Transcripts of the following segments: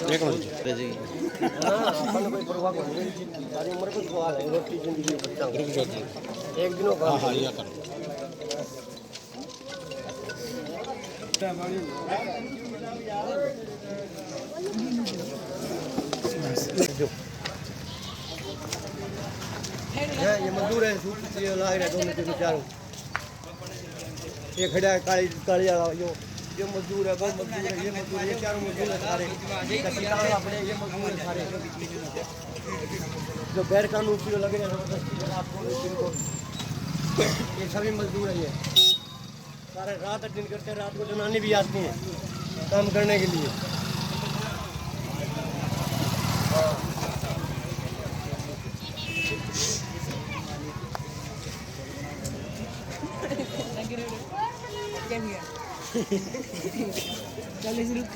एक मिनट जी अपन कोई परवाह नहीं सारी उम्र को सवाल है रोटी जिंदगी में बच्चा एक दिनों का हां ये करो ये मजदूर है सूट ये ला रहे दोनों तीनों चारों ये खड़ा है काली काली वाला ये मजदूर है वो मजदूर है ये मजदूर ये चारों मजदूर है सारे अपने ये मजदूर है सारे जो गैर कानूनी लगे हैं आपको ये सभी मजदूर है ये सारे रात दिन करते हैं रात को जनानी भी आती हैं काम करने के लिए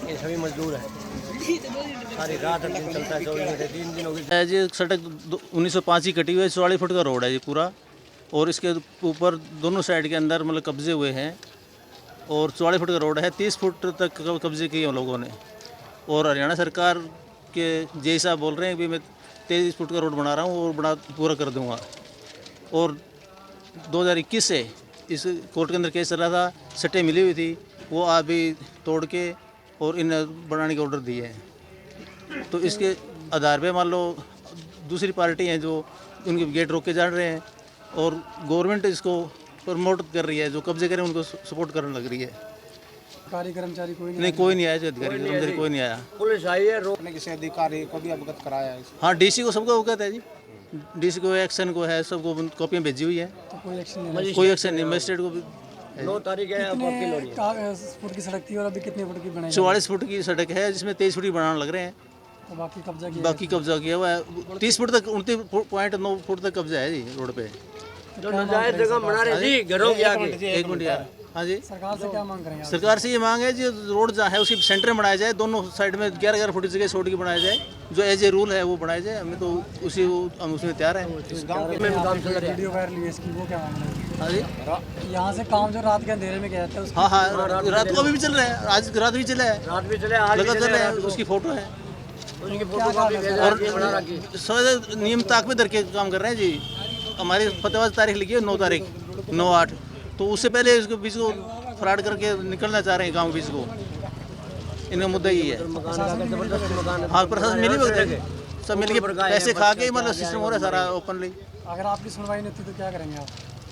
ये सभी मजदूर है सारी रात दिन चलता है 24 घंटे 3 दिन हो गए जी। सड़क 1905 की कटी हुई है 44 फुट का रोड है ये पूरा और इसके ऊपर दोनों साइड के अंदर मतलब कब्जे हुए हैं और 44 फुट का रोड है 30 फुट तक कब्जे किए उन लोगों ने और हरियाणा सरकार के जय साहब बोल रहे हैं कि मैं 23 फुट का रोड बना रहा हूँ और पूरा कर दूँगा और 2021 से इस कोर्ट के अंदर केस चल रहा था सट्टे मिली हुई थी वो अभी तोड़ के और इन बनाने के ऑर्डर दिए हैं तो इसके आधार पे मान लो दूसरी पार्टी हैं जो उनके गेट रोक के जा रहे हैं और गवर्नमेंट इसको प्रमोट कर रही है जो कब्जे करें उनको सपोर्ट करने लग रही है। कर्मचारी कोई नहीं आया जो अधिकारी कर्मचारी कोई नहीं आया। पुलिस आई है रोकने किसी अधिकारी को भी अवगत कराया है हाँ डीसी को सबको अवगत है जी डीसी को एक्शन को है सबको कॉपियाँ भेजी हुई है तो कोई एक्शन नहीं मजिस्ट्रेट को भी 9 तारीख है फुट की सड़क थी और अभी कितने फुट की बनाई 44 फुट की सड़क है जिसमें 23 फुट की बनाने लग रहे हैं तो बाकी कब्जा किया हुआ है 30 फुट तक 29.9 फुट तक कब्जा है जी रोड पे जो नजायज जगह बना रहे जी घरों के आगे एक मिनट यार हाँ जी सरकार से क्या मांग करेंगे सरकार से ये मांग है जी रोड जहाँ है उसकी सेंटर में बनाया जाए दोनों साइड में 11-11 फुट की जगह छोड़ के बनाया जाए जो एज ए रूल है वो बनाया जाए हमें तो हम उसमें तैयार हैं। इस गांव में काम चल रहा है वीडियो वायरल हुई है इसकी वो क्या मांग रहे हैं? हाँ जी यहाँ से काम जो रात के अंधेरे में गया था हाँ हाँ रात को अभी भी चल रहा है आज रात भी चला है रात भी चले आज भी लगातार है उसकी फोटो है उनकी फोटो कॉपी भेजा और नियम ताक पे धर के काम कर रहे हैं जी। हमारी फतेहाबाद तारीख लिखी है 9 तारीख 9/8 तो उससे पहले इसको बीच को फ्रॉड करके निकलना चाह रहे हैं गाँव बीच को इनका मुद्दा यही है। हाँ प्रशासन मिली वगैरह सब मिल के पैसे खा के मतलब सिस्टम हो रहा है सारा ओपनली। अगर आपकी सुनवाई नहीं होती तो क्या करेंगे आप?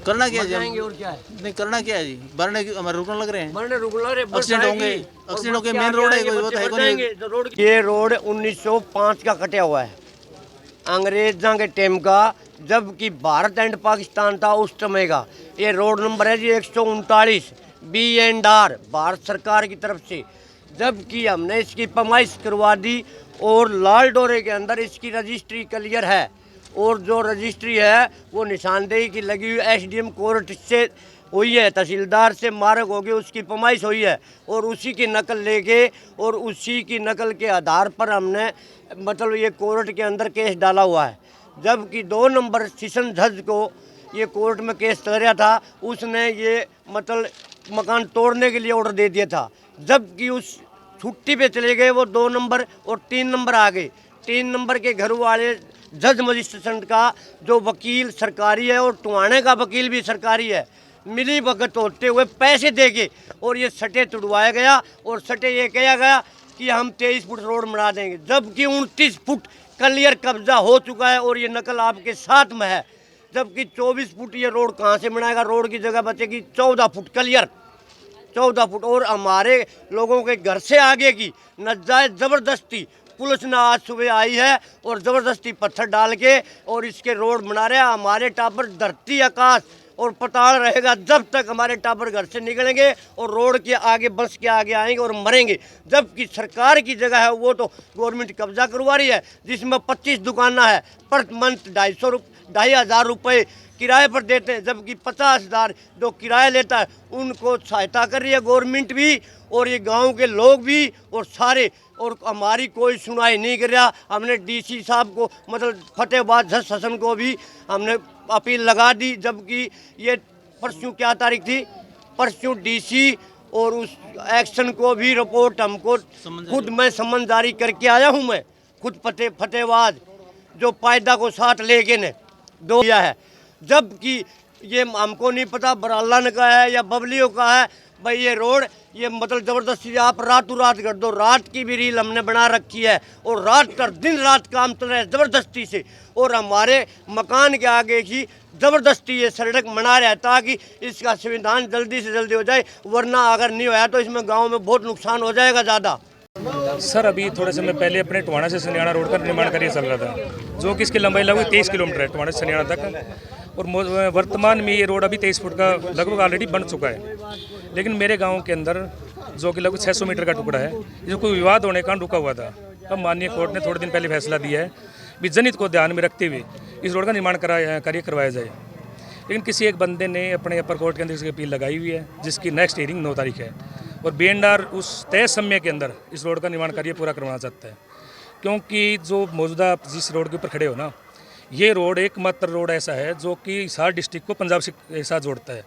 करना क्या है जी और क्या है नहीं करना क्या है जी भरने हमारे रुकने लग रहे हैं मरने रुकना रे एक्सीडेंट होंगे मेन रोड है ये रोड 1905 का कटा हुआ है अंग्रेजों के टाइम का जबकि भारत एंड पाकिस्तान था उस समय का। ये रोड नंबर है जी 139 BNR भारत सरकार की तरफ से जबकि हमने इसकी पैमाइश करवा दी और लाल डोरे के अंदर इसकी रजिस्ट्री क्लियर है और जो रजिस्ट्री है वो निशानदेही की लगी हुई SDM कोर्ट से हुई है तहसीलदार से मार्क हो गई उसकी पैमाइश हुई है और उसी की नकल लेके और उसी की नकल के आधार पर हमने मतलब ये कोर्ट के अंदर केस डाला हुआ है। जबकि 2 नंबर सेशन जज को ये कोर्ट में केस चल रहा था उसने ये मतलब मकान तोड़ने के लिए ऑर्डर दे दिया था जबकि उस छुट्टी पे चले गए वो 2 नंबर और 3 नंबर आ गए। 3 नंबर के घर वाले जज मजिस्ट्रेट का जो वकील सरकारी है और टुहाने का वकील भी सरकारी है मिली भगत होते हुए पैसे देके और ये सटे तुड़वाया गया और सटे ये कहा गया कि हम 23 फुट रोड बना देंगे जबकि 29 फुट क्लियर कब्जा हो चुका है और ये नकल आपके साथ में है। जबकि 24 फुट ये रोड कहाँ से बनाएगा रोड की जगह बचेगी 14 फुट क्लियर 14 फुट और हमारे लोगों के घर से आगे की नाजायज ज़बरदस्ती पुलिस ने आज सुबह आई है और ज़बरदस्ती पत्थर डाल के और इसके रोड बना रहे हैं। हमारे टावर धरती आकाश और पाताल रहेगा जब तक हमारे टावर घर से निकलेंगे और रोड के आगे बस के आगे आएंगे और मरेंगे। जबकि सरकार की जगह है वो तो गवर्नमेंट कब्जा करवा रही है, जिसमें 25 दुकाना है, पर मंथ 2,500 रुपये किराए पर देते हैं, जबकि 50,000 जो किराया लेता है उनको सहायता कर रही है गवर्नमेंट भी और ये गांव के लोग भी और सारे। और हमारी कोई सुनाई नहीं कर रहा। हमने डीसी साहब को मतलब फतेहाबाद जज शासन को भी हमने अपील लगा दी, जबकि ये परसों क्या तारीख थी, परसों डीसी और उस एक्शन को भी रिपोर्ट हमको खुद मैं समन जारी करके आया हूँ। मैं खुद फतेहाबाद जो पायदा को साथ लेके ने दो किया है, जबकि ये हमको नहीं पता बरालन का है या बबलियों का है। भाई ये रोड ये मतलब ज़बरदस्ती आप रातों रात कर दो। रात की भी रील हमने बना रखी है और रात कर दिन रात काम चल रहा है ज़बरदस्ती से और हमारे मकान के आगे की ज़बरदस्ती ये सड़क बना रहा है ताकि इसका संविधान जल्दी से जल्दी हो जाए, वरना अगर नहीं होया तो इसमें गाँव में बहुत नुकसान हो जाएगा ज़्यादा। सर अभी थोड़े समय पहले अपने टवाणा से सनियाना रोड का निर्माण कार्य चल रहा था, जो कि इसकी लंबाई लगभग 23 किलोमीटर है टवाणा से सनियाना तक। और वर्तमान में ये रोड अभी 23 फुट का लगभग ऑलरेडी बन चुका है। लेकिन मेरे गांव के अंदर जो कि लगभग 600 मीटर का टुकड़ा है, जो कोई विवाद होने का रुका हुआ था। अब माननीय कोर्ट ने थोड़े दिन पहले फैसला दिया है कि जनहित को ध्यान में रखते हुए इस रोड का निर्माण कार्य करवाया जाए। लेकिन किसी एक बंदे ने अपने अपर कोर्ट के अंदर इसकी अपील लगाई हुई है, जिसकी नेक्स्ट हियरिंग 9 तारीख है और बीएनआर उस तय समय के अंदर इस रोड का निर्माण कार्य पूरा करवाना चाहता है। क्योंकि जो मौजूदा जिस रोड के ऊपर खड़े हो ना, ये रोड एकमात्र रोड ऐसा है जो कि हिसार डिस्ट्रिक्ट को पंजाब से एक साथ जोड़ता है।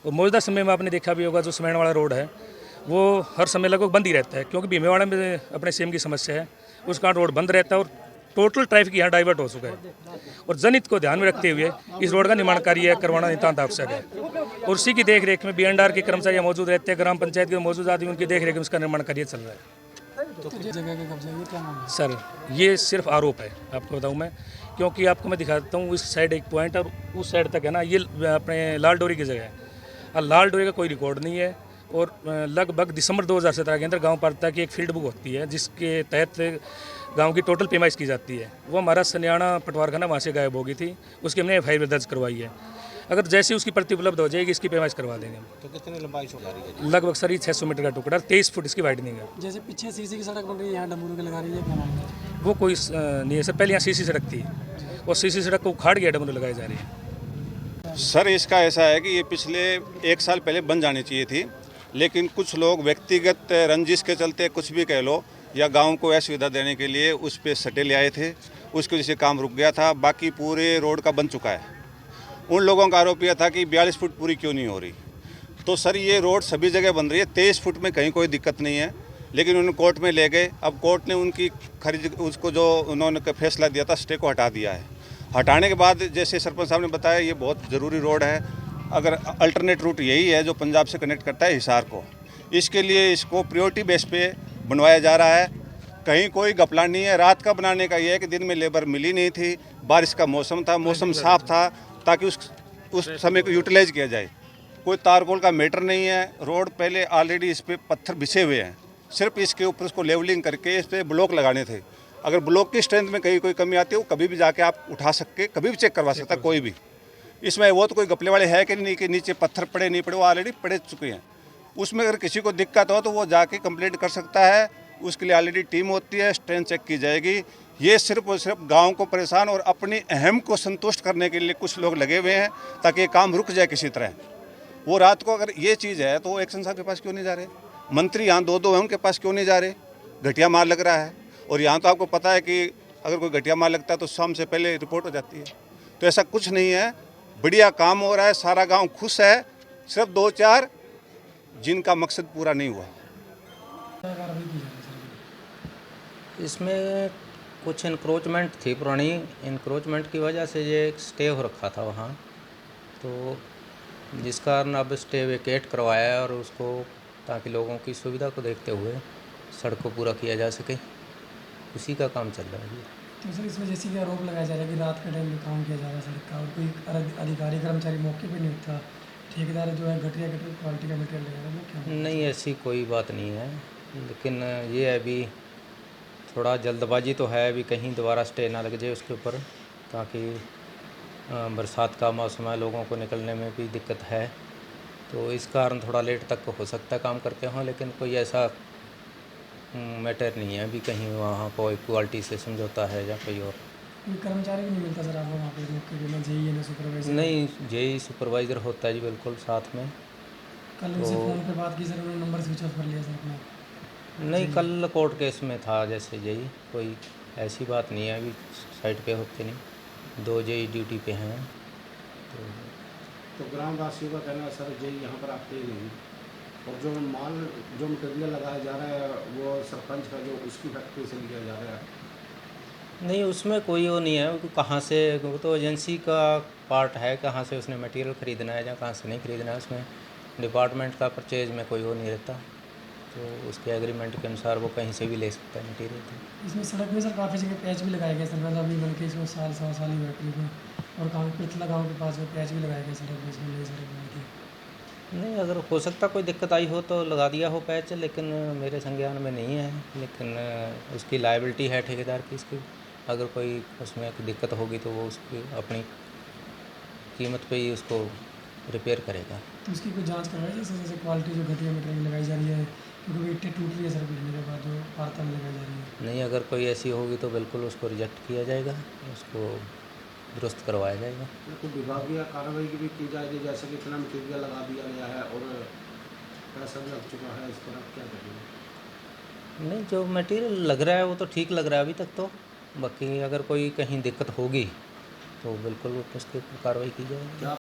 और मौजूदा समय में आपने देखा भी होगा जो समैण वाला रोड है वो हर समय लगभग बंद ही रहता है, क्योंकि भीमेवाड़ा में अपने सीएम की समस्या है, उस कारण रोड बंद रहता है और टोटल ट्रैफिक यहाँ डाइवर्ट हो चुका है। और जनहित को ध्यान में रखते हुए इस रोड का निर्माण कार्य करवाना नितांत आवश्यक है। और उसी की देखरेख में बीएनआर के कर्मचारी मौजूद रहते हैं, ग्राम पंचायत के मौजूद आदमी, उनकी देखरेख में उसका निर्माण कार्य चल रहा है। तो जगह के कब्जा ये क्या मामला है? सर ये सिर्फ आरोप है, आपको बताऊं मैं, क्योंकि आपको मैं दिखाता हूँ। इस साइड एक पॉइंट और उस साइड तक है ना, ये अपने लाल डोरी की जगह है और लाल डोरी का कोई रिकॉर्ड नहीं है। और लगभग दिसंबर 2017 के अंदर गांव पालिका की एक फील्ड बुक होती है, जिसके तहत गांव की टोटल पेमाइश की जाती है। वो हमारा सनियाना पटवारखाना वहाँ से गायब हो गई थी, उसकी हमने एफआईआर दर्ज करवाई है। अगर जैसे उसकी प्रति उपलब्ध हो जाएगी इसकी पेमाइश करवा देंगे। तो कितनी लंबाई हो जा रही है? लगभग सर 600 मीटर का टुकड़ा, 23 फुट इसकी वाइडनिंग है। जैसे पीछे सीसी की सड़क बन रही है, यहाँ डमरू के लगा रही है, क्या मामला है? वो कोई नहीं है सर, पहले यहाँ सीसी सड़क थी और सीसी सड़क को उखाड़ के डमरू लगाई जा रही है। सर इसका ऐसा है कि ये पिछले 1 साल पहले बन जानी चाहिए थी, लेकिन कुछ लोग व्यक्तिगत रंजिश के चलते कुछ भी कह लो या गांव को असुविधा देने के लिए उस पर सटे ले आए थे, उसकी वजह से काम रुक गया था। बाकी पूरे रोड का बन चुका है। उन लोगों का आरोप यह था कि 42 फुट पूरी क्यों नहीं हो रही। तो सर ये रोड सभी जगह बन रही है, 23 फुट में कहीं कोई दिक्कत नहीं है, लेकिन उन्होंने कोर्ट में ले गए। अब कोर्ट ने उनकी खरीद उसको जो उन्होंने फैसला दिया था स्टे को हटा दिया है। हटाने के बाद जैसे सरपंच साहब ने बताया ये बहुत ज़रूरी रोड है। अगर अल्टरनेट रूट यही है जो पंजाब से कनेक्ट करता है हिसार को, इसके लिए इसको प्रायोरिटी बेस पे बनवाया जा रहा है। कहीं कोई घपला नहीं है। रात का बनाने का ये है कि दिन में लेबर मिली नहीं थी, बारिश का मौसम था, मौसम साफ था, ताकि उस समय को यूटिलाइज किया जाए। कोई तारकोल का मैटर नहीं है। रोड पहले ऑलरेडी इस पर पत्थर बिछे हुए हैं, सिर्फ इसके ऊपर उसको लेवलिंग करके इस पर ब्लॉक लगाने थे। अगर ब्लॉक की स्ट्रेंथ में कहीं कोई कमी आती है वो कभी भी जाके आप उठा सकते, कभी भी चेक करवा सकता कोई भी। इसमें वो तो कोई घपले वाले है कि नहीं कि नीचे पत्थर पड़े नहीं पड़े, वो ऑलरेडी पड़े चुके हैं। उसमें अगर किसी को दिक्कत हो तो वो जाके कंप्लेंट कर सकता है, उसके लिए ऑलरेडी टीम होती है, स्ट्रेंथ चेक की जाएगी। ये सिर्फ और सिर्फ गांव को परेशान और अपनी अहम को संतुष्ट करने के लिए कुछ लोग लगे हुए हैं ताकि ये काम रुक जाए किसी तरह। वो रात को अगर ये चीज़ है तो वो एक्शन साहब के पास क्यों नहीं जा रहे? मंत्री यहाँ दो हैं, उनके पास क्यों नहीं जा रहे? घटिया माल लग रहा है और यहाँ तो आपको पता है कि अगर कोई घटिया माल लगता है तो शाम से पहले रिपोर्ट हो जाती है। तो ऐसा कुछ नहीं है, बढ़िया काम हो रहा है, सारा गाँव खुश है। सिर्फ 2-4 जिनका मकसद पूरा नहीं हुआ। इसमें कुछ इंक्रोचमेंट थी पुरानी, इंक्रोचमेंट की वजह से ये एक स्टे हो रखा था वहाँ, तो जिस कारण अब स्टे वेकेट करवाया है और उसको ताकि लोगों की सुविधा को देखते हुए सड़क को पूरा किया जा सके, उसी का काम चल रहा है। तो सर इसमें जैसे कि आरोप लगाया जा रहा है कि रात के टाइम में काम किया जा रहा है सड़क का और कोई अधिकारी कर्मचारी मौके पर नहीं होता, ठेकेदार जो है घटिया क्वालिटी का मटेरियल ले रहा है, क्या? नहीं, ऐसी कोई बात नहीं है, लेकिन ये अभी थोड़ा जल्दबाजी तो है अभी, कहीं दोबारा स्टे ना लग जाए उसके ऊपर, ताकि बरसात का मौसम है, लोगों को निकलने में भी दिक्कत है, तो इस कारण थोड़ा लेट तक हो सकता है काम करते हों, लेकिन कोई ऐसा मैटर नहीं है अभी कहीं वहाँ कोई क्वालिटी से समझौता है या कोई और। कोई कर्मचारी भी नहीं मिलता सर आपको वहाँ पे मौके पे, ना जेई ना सुपरवाइजर? नहीं, जेई सुपरवाइज़र होता है जी बिल्कुल साथ में। कल उनसे फ़ोन पे बात की सर, उन्होंने नंबर स्विच ऑफ कर लिया सर अपना। नहीं, कल कोर्ट केस में था जैसे जेई, कोई ऐसी बात नहीं है, अभी साइड पे होते नहीं, 2 जेई ड्यूटी पे हैं। तो ग्रामवासियों का कहना है सर जे यहाँ पर आते ही नहीं, और जो मटेरियल लगाया जा रहा है वो सरपंच का जो उसकी फैक्ट्री से लिया जा रहा है। नहीं, उसमें कोई वो नहीं है कि कहाँ से, वो तो एजेंसी का पार्ट है, कहाँ से उसने मटेरियल ख़रीदना है या कहाँ से नहीं ख़रीदना है, उसमें डिपार्टमेंट का परचेज में कोई वो नहीं रहता, तो उसके एग्रीमेंट के अनुसार वो कहीं से भी ले सकता है मटेरियल। इसमें सड़क में सर काफ़ी जगह पैच भी लगाए गए सर, मतलब अभी बल्कि इसमें साल सवा साल ही हुआ करीबन, और गाँव पिछला गाँव के पास में पैच भी लगाए गए सड़क में, इसमें नई सड़क बनी थी। नहीं, अगर हो सकता कोई दिक्कत आई हो तो लगा दिया हो पैच, लेकिन मेरे संज्ञान में नहीं है, लेकिन उसकी लायबिलिटी है ठेकेदार की इसकी, अगर कोई उसमें दिक्कत होगी तो वो उसकी अपनी कीमत पे ही उसको रिपेयर करेगा। तो उसकी कोई जांच करवाई जाए सर, जैसे क्वालिटी जो घटिया मटेरियल लगाई जा रही है, क्योंकि वो ईंटें टूट रही है सर गिरने के बाद जो वार्ता में लगाई जा रही है। नहीं, अगर कोई ऐसी होगी तो बिल्कुल उसको रिजेक्ट किया जाएगा, उसको दुरुस्त करवाया जाएगा। तो विभागीय कार्रवाई भी की जाएगी, जैसे कि इतना मटेरियल लगा दिया गया है और पैसा भी लग चुका है, इस पर आप क्या करेंगे? नहीं, जो मटेरियल लग रहा है वो तो ठीक लग रहा है अभी तक तो, बाकी अगर कोई कहीं दिक्कत होगी तो बिल्कुल उसके ऊपर कार्रवाई की जाएगी। क्या